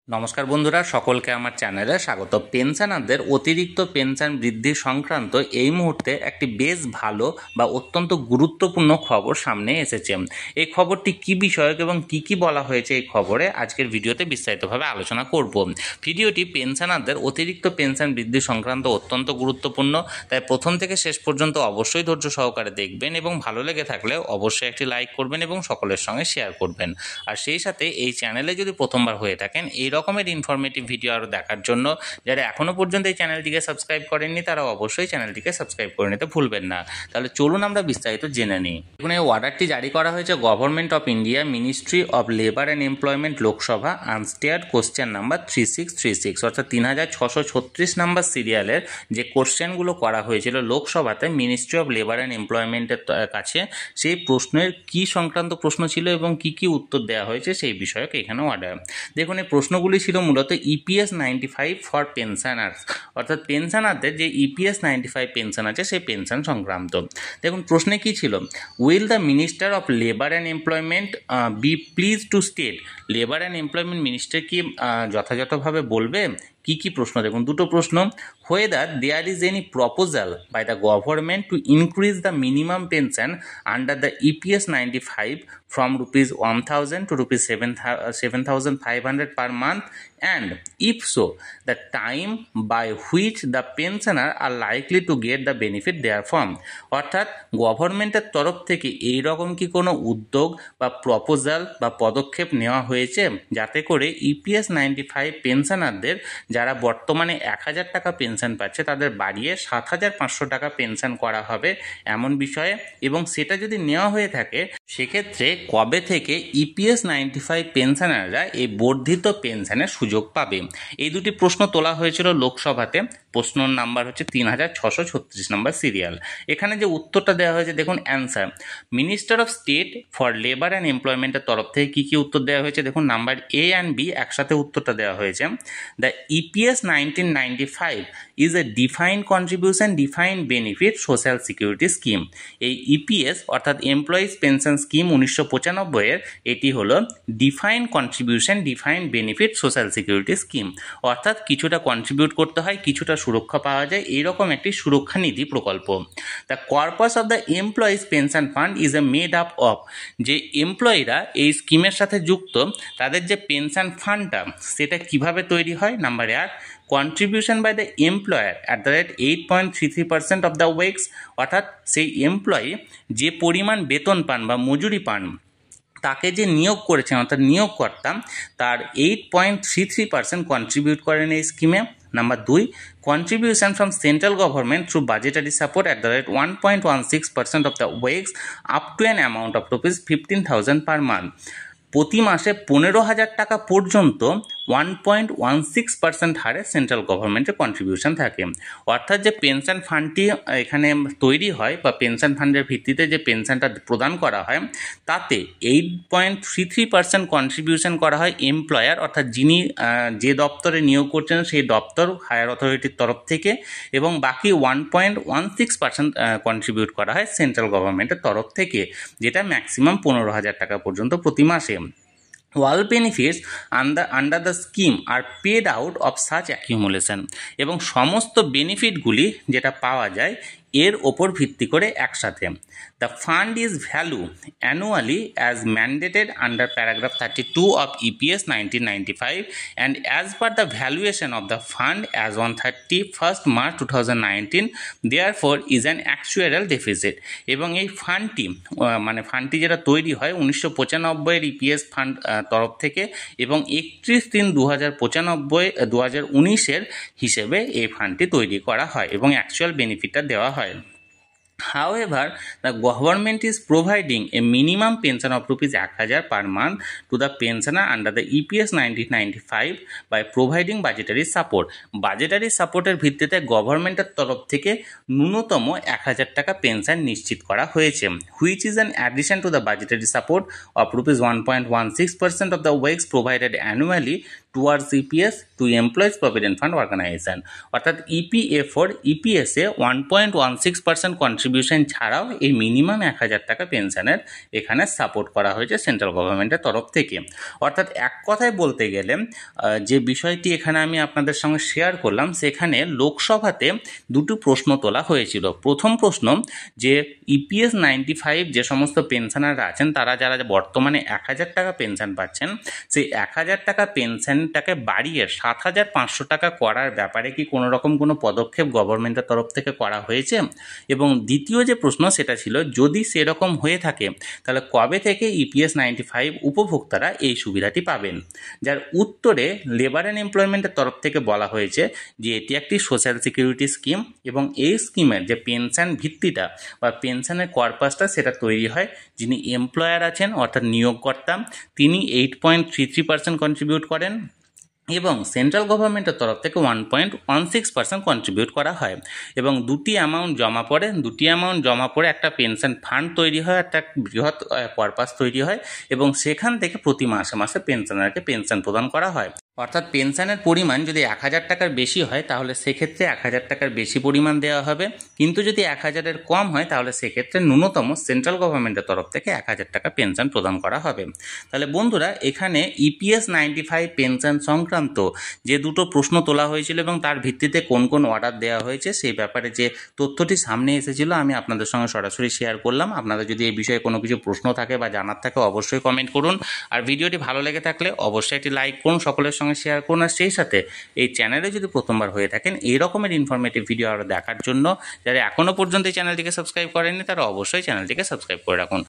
নমস্কার বন্ধুরা, সকলকে আমার চ্যানেলে স্বাগত। পেনশনারদের অতিরিক্ত পেনশন বৃদ্ধি সংক্রান্ত এই মুহূর্তে একটি বেশ ভালো বা অত্যন্ত গুরুত্বপূর্ণ খবর সামনে এসেছে। এই খবরটি কি বিষয়ক এবং কি বলা হয়েছে এই খবরে আজকের ভিডিওতে বিস্তারিতভাবে আলোচনা করব। ভিডিওটি পেনশনারদের অতিরিক্ত পেনশন বৃদ্ধি সংক্রান্ত অত্যন্ত গুরুত্বপূর্ণ, তাই প্রথম থেকে শেষ পর্যন্ত অবশ্যই ধৈর্য সহকারে দেখবেন এবং ভালো লেগে থাকলে অবশ্যই একটি লাইক করবেন এবং সকলের সঙ্গে শেয়ার করবেন। আর সেই সাথে এই চ্যানেলে যদি প্রথমবার হয়ে থাকেন এই রকমের ইনফরমেটিভ ভিডিও আরও দেখার জন্য যারা এখনও পর্যন্ত এই চ্যানেলটিকে সাবস্ক্রাইব করেননি তারা অবশ্যই চ্যানেলটিকে সাবস্ক্রাইব করে নিতে ভুলবেন না। তাহলে চলুন আমরা বিস্তারিত জেনে নিই। এখন এই অর্ডারটি জারি করা হয়েছে government of India, ministry of labour and employment, Lok Sabha, unstarred question number 3636, অর্থাৎ 3636 নাম্বার সিরিয়ালের যে কোশ্চেনগুলো করা হয়েছিল লোকসভাতে মিনিস্ট্রি অফ লেবার অ্যান্ড এমপ্লয়মেন্টের কাছে, সেই প্রশ্নের কি সংক্রান্ত প্রশ্ন ছিল এবং কি উত্তর দেওয়া হয়েছে সেই বিষয়ক এখানে অর্ডার। দেখুন, এই প্রশ্নগুলি ছিল মূলত ইপিএস 95 ফর পেনশনার্স, অর্থাৎ পেনশনারদের যে ইপিএস 95 পেনশন আছে সেই পেনশন সংক্রান্ত। দেখুন প্রশ্নে কি ছিল, will the minister of labour and employment be pleased to state, labour and employment minister কি যথাযথভাবে বলবে কি প্রশ্ন। দেখুন দুটো প্রশ্ন, whether there is any proposal by the government to increase the minimum pension under the EPS 95 from rupees 1000 to rupees 7500 per month, and if so, the time by which the pensioner are likely to get the benefit therefrom। অর্থাৎ গভর্নমেন্টের তরফ থেকে এই রকম কি কোনো উদ্যোগ বা প্রপোজাল বা পদক্ষেপ নেওয়া হয়েছে যাতে করে ইপিএস 95 পেনশনারদের যারা বর্তমানে 1000 টাকা পেনশন পাচ্ছে তাদের বাড়িয়ে 7500 টাকা পেনশন করা হবে এমন বিষয়ে, এবং সেটা যদি নেওয়া হয়ে থাকে সেক্ষেত্রে কবে থেকে ইপিএস 95 পেনশনাররা এই বর্ধিত পেনশনের সুযোগ পাবে। এই দুটি প্রশ্ন তোলা হয়েছিল লোকসভাতে। প্রশ্ন নাম্বার হচ্ছে 3636 নাম্বার সিরিয়াল। এখানে যে উত্তরটা দেওয়া হয়েছে দেখুন, answer minister of state for labour and এমপ্লয়মেন্টের তরফ থেকে কি উত্তর দেওয়া হয়েছে দেখুন, নাম্বার এ অ্যান্ড বি একসাথে উত্তরটা দেওয়া হয়েছে। The EPS 1995 is a defined contribution defined benefit social security scheme। এই ইপিএস অর্থাৎ এমপ্লয়িজ পেনশন স্কিম 1995 এর এটি হলো defined contribution defined benefit social security scheme, অর্থাৎ কিছুটা কন্ট্রিবিউট করতে হয় কিছুটা সুরক্ষা পাওয়া যায়, এইরকম একটি সুরক্ষা নিধি প্রকল্প। The corpus of the employees pension fund is a made up of, যে এমপ্লয়িরা এই স্কিমের সাথে যুক্ত তাদের যে পেনশন ফান্ডটা সেটা কিভাবে তৈরি হয়। Number 1, contribution by the employer at the rate 8.33% of the wages, অর্থাৎ সেই এমপ্লয়ি যে পরিমাণ বেতন পান বা মজুরি পান তাকে যে নিয়োগ করেছেন অর্থাৎ নিয়োগকর্তা তার 8.33% কন্ট্রিবিউট করেন এই স্কিমে। Number 2, contribution from central government through budgetary support at the rate 1.16% of the wages up to an amount of rupees 15,000 per month. প্রতি মাসে 15,000 টাকা পর্যন্ত 1.16% হারে সেন্ট্রাল গভর্নমেন্টের কন্ট্রিবিউশন থাকে। অর্থাৎ যে পেনশন ফান্ডটি এখানে তৈরি হয় বা পেনশন ফান্ডের ভিত্তিতে যে পেনশনটা প্রদান করা হয় তাতে 8.33% কন্ট্রিবিউশন করা হয় এমপ্লয়ার, অর্থাৎ যিনি যে দপ্তরে নিয়োগ করছেন সেই দপ্তর হায়ার অথরিটির তরফ থেকে, এবং বাকি 1.16% কন্ট্রিবিউট করা হয় সেন্ট্রাল গভর্নমেন্টের তরফ থেকে, যেটা ম্যাক্সিমাম 15,000 টাকা পর্যন্ত প্রতি মাসে। All benefits under the scheme are paid out of such accumulation, এবং সমস্ত বেনিফিটগুলি যেটা পাওয়া যায় এর ওপর ভিত্তি করে একসাথে। The fund is value annually as mandated under paragraph 32 of EPS 1995 and as per the valuation of the fund as on 31st March 2019 therefore is an actuarial deficit। এবং এই ফান্ডটি যেটা তৈরি হয় 1995 এর ইপিএস ফান্ড তরফ থেকে এবং 31/3/2019 হিসেবে এই ফান্ডটি তৈরি করা হয় এবং অ্যাকচুয়াল বেনিফিটটা দেওয়া হয়। However, the government is providing a minimum pension of rupees 1000 per month to the pensioner under the EPS 1995 by providing budgetary support। Budgetary সাপোর্টের ভিত্তিতে গভর্নমেন্টের তরফ থেকে ন্যূনতম 1000 টাকা পেনশন নিশ্চিত করা হয়েছে, which is an addition to the budgetary support of rupees 1.16% of the wages provided annually towards EPS to employees provident fund organisation. অর্থাৎ ইপিএফওর ইপিএসে 1.16% কন্ট্রিবিউশন ছাড়াও এই মিনিমাম 1000 টাকা পেনশনের এখানে সাপোর্ট করা হয়েছে সেন্ট্রাল গভর্নমেন্টের তরফ থেকে। অর্থাৎ এক কথায় বলতে গেলে যে বিষয়টি এখানে আমি আপনাদের সঙ্গে শেয়ার করলাম, সেখানে লোকসভাতে দুটো প্রশ্ন তোলা হয়েছিল। প্রথম প্রশ্ন যে ইপিএস 95 যে সমস্ত পেনশনাররা আছেন তারা যারা বর্তমানে 1000 টাকা পেনশন পাচ্ছেন, সেই 1000 টাকা পেনশনটাকে বাড়িয়ে 7500 টাকা করার ব্যাপারে কি কোনো রকম কোনো পদক্ষেপ গভর্নমেন্টের তরফ থেকে করা হয়েছে। এবং দ্বিতীয় যে প্রশ্ন সেটা ছিল যদি সেরকম হয়ে থাকে তাহলে কবে থেকে ইপিএস 95 উপভোক্তারা এই সুবিধাটি পাবেন। যার উত্তরে লেবার অ্যান্ড এমপ্লয়মেন্টের তরফ থেকে বলা হয়েছে যে এটি একটি সোশ্যাল সিকিউরিটি স্কিম এবং এই স্কিমের যে পেনশন ভিত্তিটা বা পেনশনের কর্পাসটা সেটা তৈরি হয় যিনি এমপ্লয়ার আছেন অর্থাৎ নিয়োগকর্তা, তিনি 8.33% কন্ট্রিবিউট করেন এবং সেন্ট্রাল গভর্নমেন্টের তরফ থেকে 1.16% কন্ট্রিবিউট করা হয় এবং দুটি অ্যামাউন্ট জমা পড়ে একটা পেনশন ফান্ড তৈরি হয়, একটা বৃহৎ পারপাস তৈরি হয় এবং সেখান থেকে প্রতি মাসে মাসে পেনশনারকে পেনশন প্রদান করা হয়। অর্থাৎ পেনশনের পরিমাণ যদি 1000 টাকার বেশি হয় তাহলে সেক্ষেত্রে 1000 টাকার বেশি পরিমাণ দেওয়া হবে, কিন্তু যদি 1000-এর কম হয় তাহলে সেক্ষেত্রে ন্যূনতম সেন্ট্রাল গভর্নমেন্টের তরফ থেকে 1000 টাকা পেনশন প্রদান করা হবে। তাহলে বন্ধুরা এখানে ইপিএস 95 পেনশন সংক্রান্ত যে দুটো প্রশ্ন তোলা হয়েছিল এবং তার ভিত্তিতে কোন কোন অর্ডার দেওয়া হয়েছে সেই ব্যাপারে যে তথ্যটি সামনে এসেছিল আমি আপনাদের সঙ্গে সরাসরি শেয়ার করলাম। আপনাদের যদি এই বিষয়ে কোনো কিছু প্রশ্ন থাকে বা জানার থাকে অবশ্যই কমেন্ট করুন, আর ভিডিওটি ভালো লেগে থাকলে অবশ্যই একটি লাইক করুন, সকলের সঙ্গে শেয়ার করুন, আর সেই সাথে এই চ্যানেলে যদি প্রথমবার হয়ে থাকেন এই রকমের ইনফরমেটিভ ভিডিও আরও দেখার জন্য যারা এখনও পর্যন্ত এই চ্যানেলটিকে সাবস্ক্রাইব করেননি তারা অবশ্যই চ্যানেলটিকে সাবস্ক্রাইব করে রাখুন।